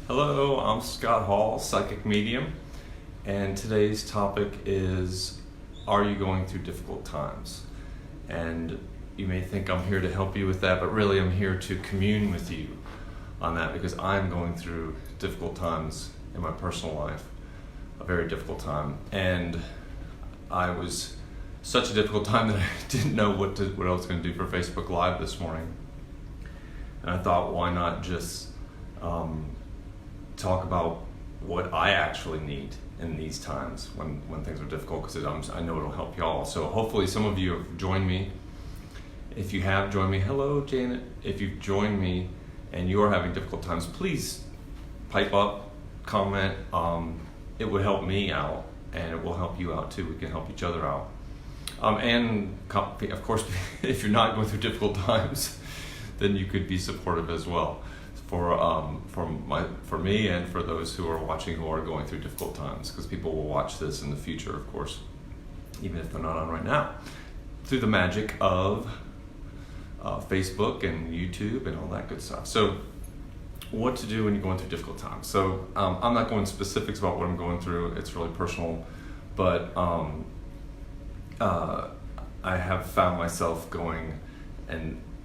Hello, I'm Scott Hall, psychic medium, and today's topic is, are you going through difficult times? And you may think I'm here to help you with that, but really I'm here to commune with you on that because I'm going through difficult times in my personal life, a very difficult time. And I was such a difficult time that I didn't know what I was going to do for Facebook Live this morning. And I thought, why not just talk about what I actually need in these times when things are difficult, because I know it'll help y'all. So hopefully some of you have joined me. If you have joined me, hello Janet. If you've joined me and you are having difficult times, please pipe up, comment. It would help me out and it will help you out too. We can help each other out. And of course, if you're not going through difficult times, then you could be supportive as well. For me and for those who are watching who are going through difficult times, because people will watch this in the future, of course, even if they're not on right now, through the magic of Facebook and YouTube and all that good stuff. So what to do when you're going through difficult times. So I'm not going specifics about what I'm going through, it's really personal, but I have found myself going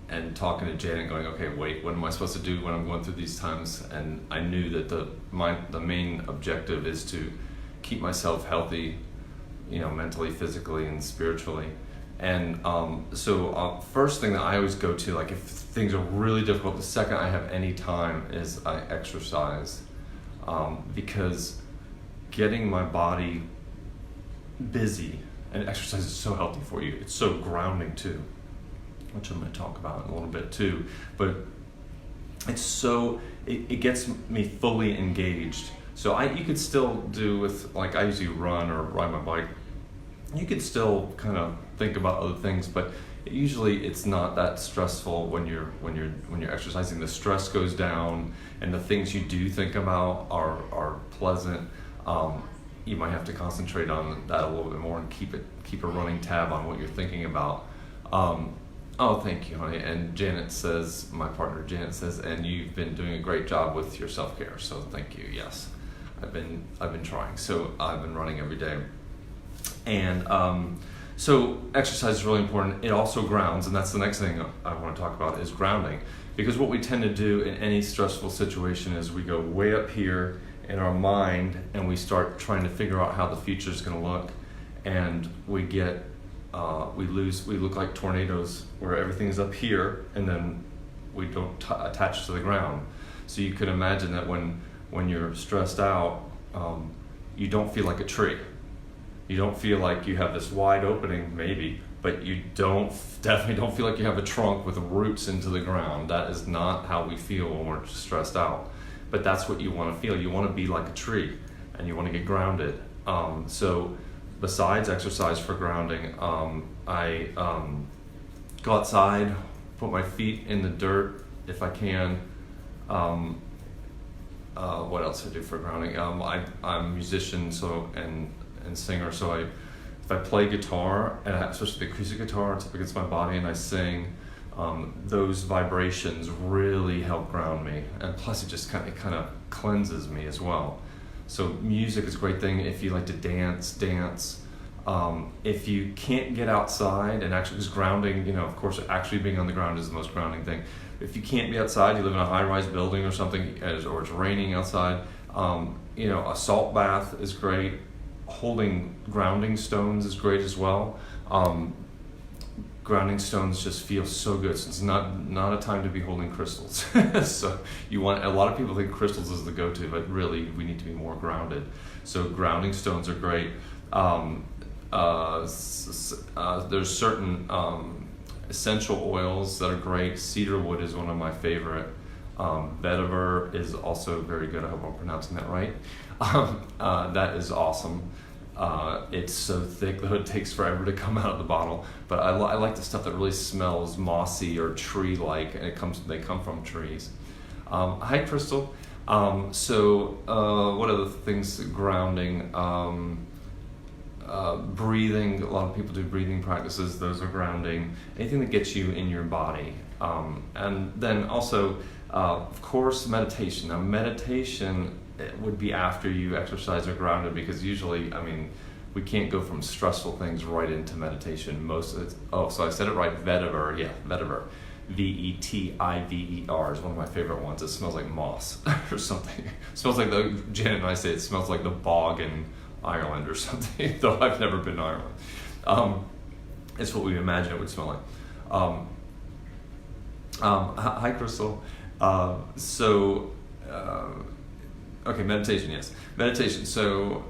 and talking to Janet, going, okay, wait, what am I supposed to do when I'm going through these times? And I knew that the main objective is to keep myself healthy, mentally, physically, and spiritually. And so first thing that I always go to, like if things are really difficult, the second I have any time is I exercise, because getting my body busy, and exercise is so healthy for you. It's so grounding too, which I'm going to talk about in a little bit too, but it gets me fully engaged. So you could still do with, like, I usually run or ride my bike. You could still kind of think about other things, but usually it's not that stressful when you're exercising. The stress goes down and the things you do think about are pleasant. You might have to concentrate on that a little bit more and keep a running tab on what you're thinking about. Oh, thank you, honey. And Janet says, my partner Janet says, and you've been doing a great job with your self-care. So thank you. Yes, I've been trying. So I've been running every day, and so exercise is really important. It also grounds, and that's the next thing I want to talk about is grounding, because what we tend to do in any stressful situation is we go way up here in our mind and we start trying to figure out how the future is going to look, and we look like tornadoes where everything is up here and then we don't attach to the ground. So you could imagine that when you're stressed out, you don't feel like a tree. You don't feel like you have this wide opening, maybe, but you definitely don't feel like you have a trunk with roots into the ground. That is not how we feel when we're stressed out. But that's what you want to feel. You want to be like a tree and you want to get grounded. So besides exercise for grounding, I go outside, put my feet in the dirt if I can. What else do I do for grounding? I'm a musician and singer, so if I play guitar, and especially the acoustic guitar, it's up against my body and I sing, those vibrations really help ground me, and plus it just kind of cleanses me as well. So music is a great thing. If you like to dance. If you can't get outside, and actually just grounding, of course actually being on the ground is the most grounding thing. If you can't be outside, you live in a high-rise building or something, or it's raining outside, a salt bath is great. Holding grounding stones is great as well. Grounding stones just feel so good. So it's not a time to be holding crystals. So a lot of people think crystals is the go-to, but really we need to be more grounded. So grounding stones are great. There's certain essential oils that are great. Cedarwood is one of my favorite. Vetiver is also very good. I hope I'm pronouncing that right. That is awesome. It's so thick though it takes forever to come out of the bottle, but I like the stuff that really smells mossy or tree-like, and they come from trees. Hi Crystal. What other things? Grounding, breathing. A lot of people do breathing practices. Those are grounding. Anything that gets you in your body. And then also Of course, meditation. Now, meditation would be after you exercise or grounded, because usually, I mean, we can't go from stressful things right into meditation. Most of it, so I said it right, vetiver, yeah, vetiver. Vetiver is one of my favorite ones. It smells like moss or something. It smells like Janet and I say it smells like the bog in Ireland or something, though I've never been to Ireland. It's what we imagine it would smell like. Hi, Crystal. Okay, meditation, yes. Meditation. So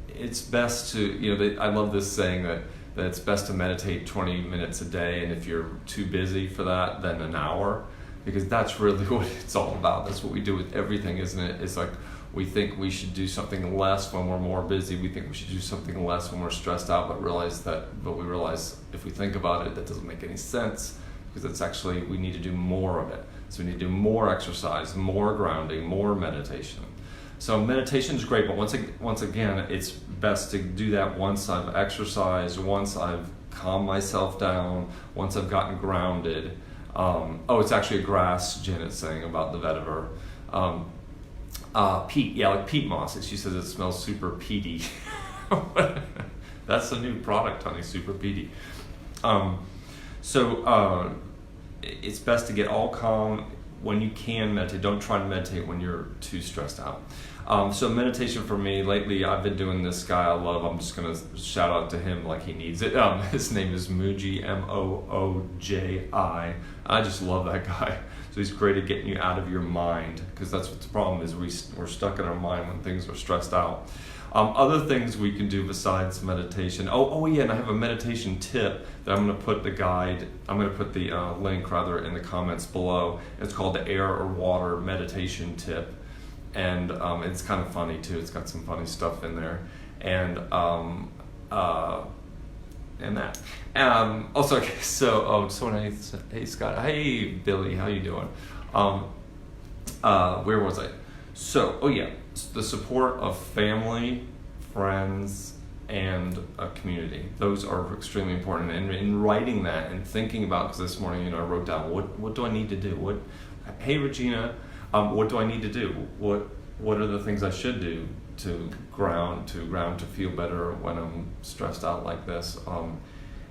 it's best to, I love this saying that it's best to meditate 20 minutes a day, and if you're too busy for that, then an hour, because that's really what it's all about. That's what we do with everything, isn't it? It's like we think we should do something less when we're more busy. We think we should do something less when we're stressed out, but we realize if we think about it, that doesn't make any sense, because it's actually, we need to do more of it. So we need to do more exercise, more grounding, more meditation. So meditation is great, but once again, it's best to do that once I've exercised, once I've calmed myself down, once I've gotten grounded. It's actually a grass, Janet's saying about the vetiver. Peat, yeah, like peat moss. She says it smells super peaty. That's a new product, honey, super peaty. It's best to get all calm when you can meditate. Don't try to meditate when you're too stressed out. So meditation for me, lately I've been doing this guy I love. I'm just going to shout out to him like he needs it. His name is Mooji, Mooji. I just love that guy. So he's great at getting you out of your mind, because that's what the problem is. We're stuck in our mind when things are stressed out. Other things we can do besides meditation. And I have a meditation tip that I'm going to put the link rather in the comments below. It's called the Air or Water Meditation Tip. And it's kind of funny too. It's got some funny stuff in there. And that. Also, okay, so someone, hey Scott, hey Billy, how you doing? Where was I? So, the support of family, friends, and a community. Those are extremely important. And in writing that and thinking about, because this morning, I wrote down what do I need to do? Hey Regina, what do I need to do? What are the things I should do to ground, to feel better when I'm stressed out like this?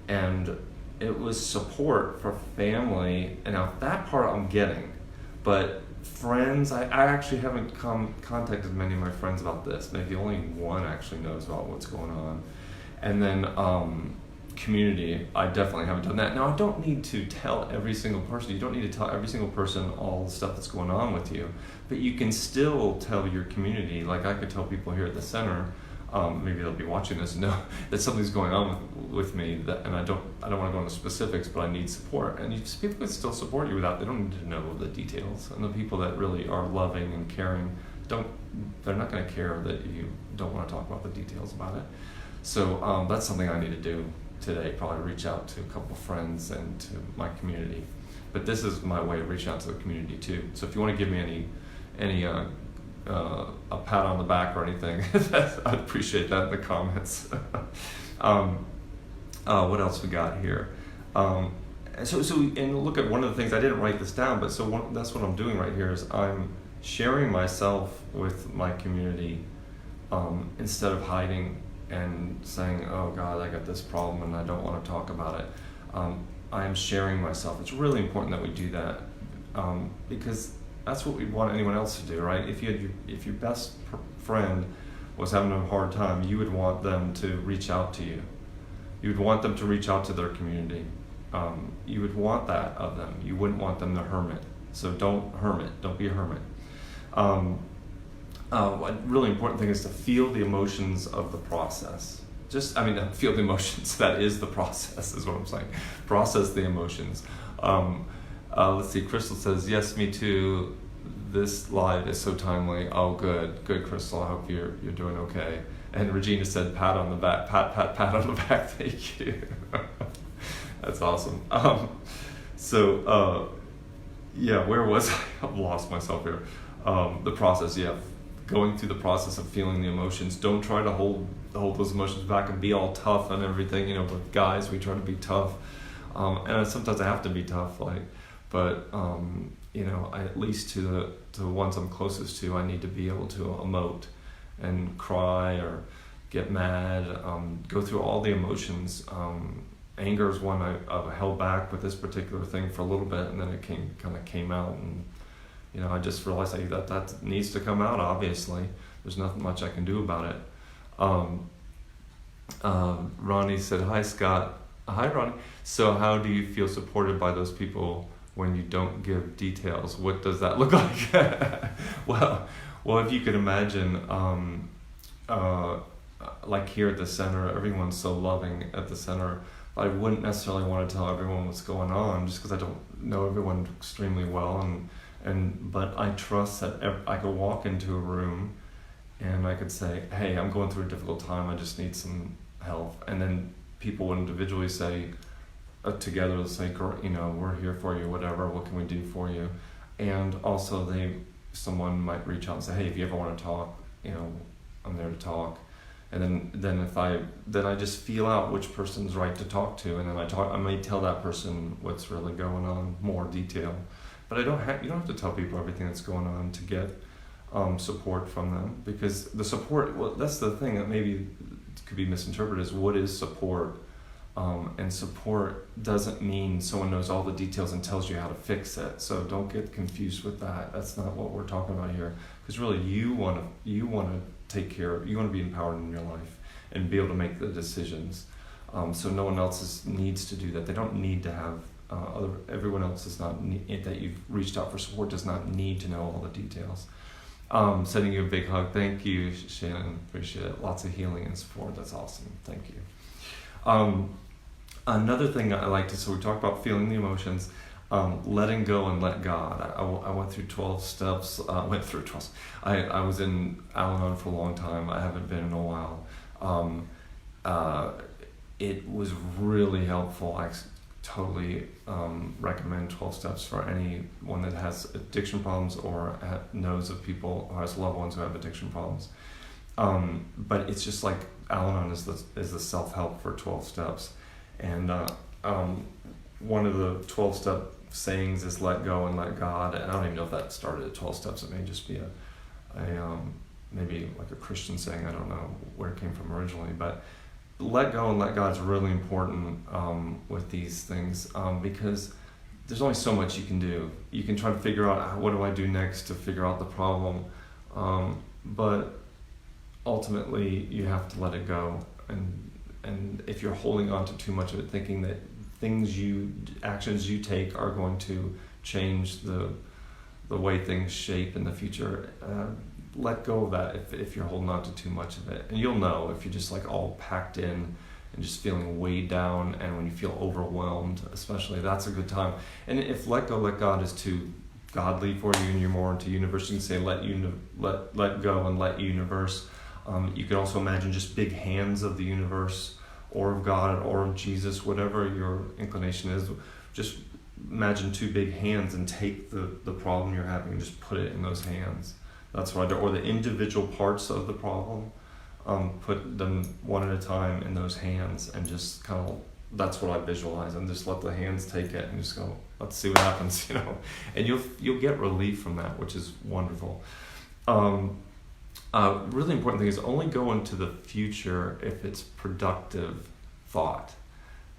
And it was support for family, and now that part I'm getting, but friends, I actually haven't contacted many of my friends about this. Maybe only one actually knows about what's going on. And then community, I definitely haven't done that. Now, I don't need to tell every single person. You don't need to tell every single person all the stuff that's going on with you, but you can still tell your community. Like I could tell people here at the center, maybe they'll be watching this, know that something's going on with me, and I don't want to go into specifics, but I need support. And people can still support you without, they don't need to know the details. And the people that really are loving and caring, they're not going to care that you don't want to talk about the details about it. So that's something I need to do today, probably reach out to a couple friends and to my community. But this is my way of reaching out to the community too. So if you want to give me any a pat on the back or anything, I'd appreciate that in the comments. What else we got here? And look at one of the things, I didn't write this down, but that's what I'm doing right here is I'm sharing myself with my community instead of hiding and saying, oh God, I got this problem and I don't want to talk about it. I am sharing myself. It's really important that we do that because that's what we want anyone else to do, right? If your best friend was having a hard time, you would want them to reach out to you. You would want them to reach out to their community. You would want that of them. You wouldn't want them to hermit. So don't hermit. Don't be a hermit. A really important thing is to feel the emotions of the process. Feel the emotions. That is the process, is what I'm saying. Process the emotions. Let's see, Crystal says, yes, me too. This live is so timely. Oh, good, Crystal. I hope you're doing okay. And Regina said, pat on the back, pat on the back. Thank you. That's awesome. Where was I? I've lost myself here. The process, going through the process of feeling the emotions. Don't try to hold those emotions back and be all tough and everything. With guys, we try to be tough, and sometimes I have to be tough. at least to the ones I'm closest to, I need to be able to emote and cry or get mad, go through all the emotions. Anger is one I held back with this particular thing for a little bit, and then it came out, and I just realized that needs to come out. Obviously, there's nothing much I can do about it. Ronnie said, "Hi Scott." Hi Ronnie. So how do you feel supported by those people when you don't give details? What does that look like? well, if you could imagine, like here at the center, everyone's so loving at the center. I wouldn't necessarily want to tell everyone what's going on, just because I don't know everyone extremely well, but I trust that I could walk into a room and I could say, "Hey, I'm going through a difficult time. I just need some help," and then people would individually say, together, they'll say, "We're here for you. Whatever. What can we do for you?" And also, someone might reach out and say, "Hey, if you ever want to talk, I'm there to talk." And then I just feel out which person's right to talk to, and then I may tell that person what's really going on, more detail. But you don't have to tell people everything that's going on to get support from them, because the support, well, that's the thing that maybe could be misinterpreted, is what is support. And support doesn't mean someone knows all the details and tells you how to fix it. So don't get confused with that. That's not what we're talking about here. Because really, you want to take care. You want to be empowered in your life and be able to make the decisions. So no one else needs to do that. They don't need to have everyone else that you've reached out for support does not need to know all the details. Sending you a big hug. Thank you, Shannon. Appreciate it. Lots of healing and support. That's awesome. Thank you. Another thing I like to, so we talked about feeling the emotions, letting go and let God. I went through 12 steps. I was in Al-Anon for a long time. I haven't been in a while. It was really helpful. I totally recommend 12 steps for anyone that has addiction problems or knows of people or has loved ones who have addiction problems. But it's just like Al-Anon is the self-help for 12 steps. And one of the 12-step sayings is let go and let God. And I don't even know if that started at 12 steps. It may just be maybe like a Christian saying. I don't know where it came from originally. But let go and let God is really important with these things because there's only so much you can do. You can try to figure out what do I do next to figure out the problem. But ultimately, you have to let it go. And if you're holding on to too much of it, thinking that actions you take are going to change the way things shape in the future, let go of that if you're holding on to too much of it. And you'll know if you're just like all packed in and just feeling weighed down, and when you feel overwhelmed, especially, that's a good time. And if let go, let God is too godly for you and you're more into universe, you can say let go and let universe. You can also imagine just big hands of the universe or of God or of Jesus, whatever your inclination is. Just imagine two big hands and take the problem you're having and just put it in those hands. That's what I do. Or the individual parts of the problem, put them one at a time in those hands and just kind of, that's what I visualize, and just let the hands take it and just go, let's see what happens, And you'll get relief from that, which is wonderful. Really important thing is only go into the future if it's productive thought.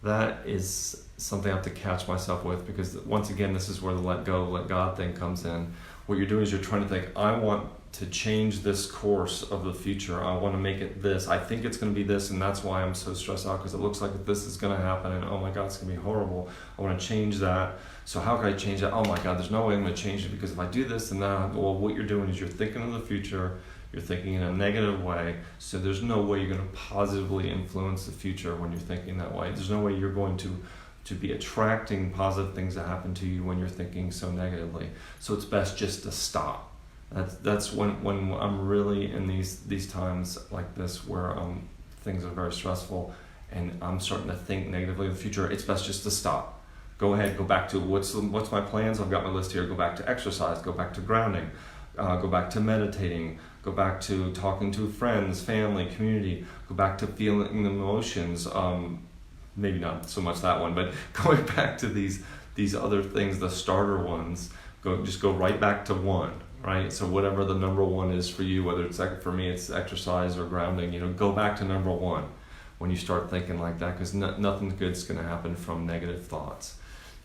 That is something I have to catch myself with, because once again, this is where the let go, let God thing comes in. What you're doing is you're trying to think, I want to change this course of the future. I want to make it this. I think it's going to be this, and that's why I'm so stressed out, because it looks like this is going to happen, and oh my God, it's going to be horrible. I want to change that. So how can I change that? Oh my God, there's no way I'm going to change it, because if I do this and that, well, what you're doing is you're thinking of the future. You're thinking in a negative way, so there's no way you're going to positively influence the future when you're thinking that way. There's no way you're going to be attracting positive things that happen to you when you're thinking so negatively. So it's best just to stop. That's when I'm really in these times like this where things are very stressful and I'm starting to think negatively of the future. It's best just to stop. Go ahead, go back to what's my plans. I've got my list here. Go back to exercise. Go back to grounding. Go back to meditating. Go back to talking to friends, family, community. Go back to feeling the emotions. Maybe not so much that one, but going back to these other things, the starter ones. just go right back to one, right? So whatever the number one is for you, whether it's for me, it's exercise or grounding, go back to number one when you start thinking like that, because nothing good's going to happen from negative thoughts.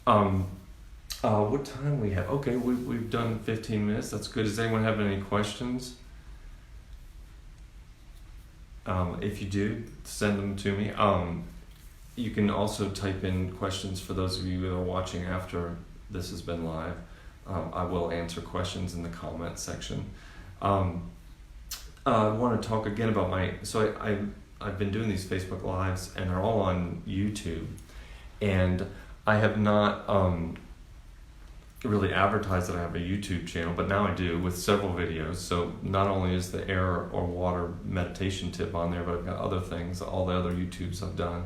What time we have? Okay, we've done 15 minutes. That's good. Does anyone have any questions? If you do, send them to me. You can also type in questions for those of you who are watching after this has been live. I will answer questions in the comment section. I want to talk again about I've been doing these Facebook Lives, and they're all on YouTube. And I have not really advertised that I have a YouTube channel, but now I do, with several videos. So not only is the air or water meditation tip on there, but I've got other things, all the other YouTubes I've done.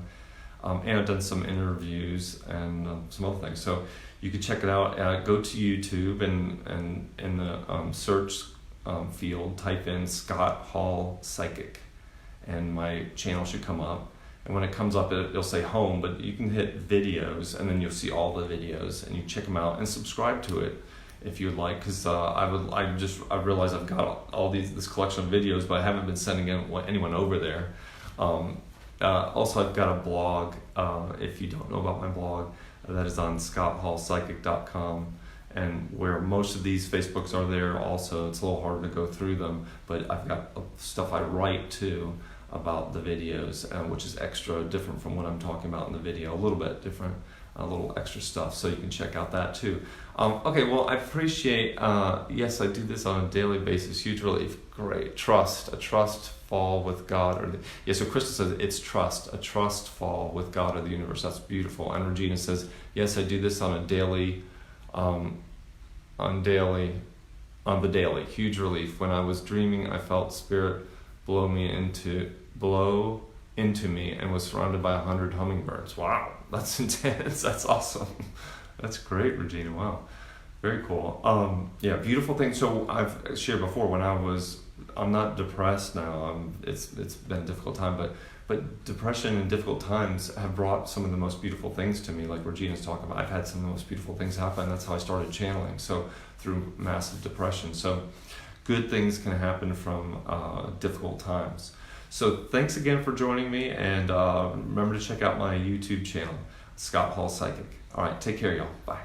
And I've done some interviews and some other things. So you can check it out. Go to YouTube and in the search field, type in Scott Hall Psychic, and my channel should come up. And when it comes up, it'll say home, but you can hit videos, and then you'll see all the videos, and you check them out and subscribe to it if you'd like, because I realize I've got all this collection of videos, but I haven't been sending anyone over there. Also, I've got a blog, if you don't know about my blog, that is on scotthallpsychic.com, and where most of these Facebooks are there also. It's a little harder to go through them, but I've got stuff I write too about the videos, which is extra different from what I'm talking about in the video, a little bit different, a little extra stuff, so you can check out that too. Okay, well, I appreciate, yes, I do this on a daily basis, huge relief, great, a trust fall with God, so Krista says it's a trust fall with God or the universe, that's beautiful. And Regina says, yes, I do this on a daily, on the daily, huge relief. When I was dreaming, I felt spirit blow into me and was surrounded by 100 hummingbirds. Wow, that's intense. That's awesome. That's great, Regina. Wow, very cool. Yeah, beautiful thing. So I've shared before, I'm not depressed now. It's been a difficult time, but depression and difficult times have brought some of the most beautiful things to me, like Regina's talking about. I've had some of the most beautiful things happen. That's how I started channeling, so through massive depression. So good things can happen from difficult times. So thanks again for joining me, and remember to check out my YouTube channel, Scott Hall Psychic. All right, take care, y'all. Bye.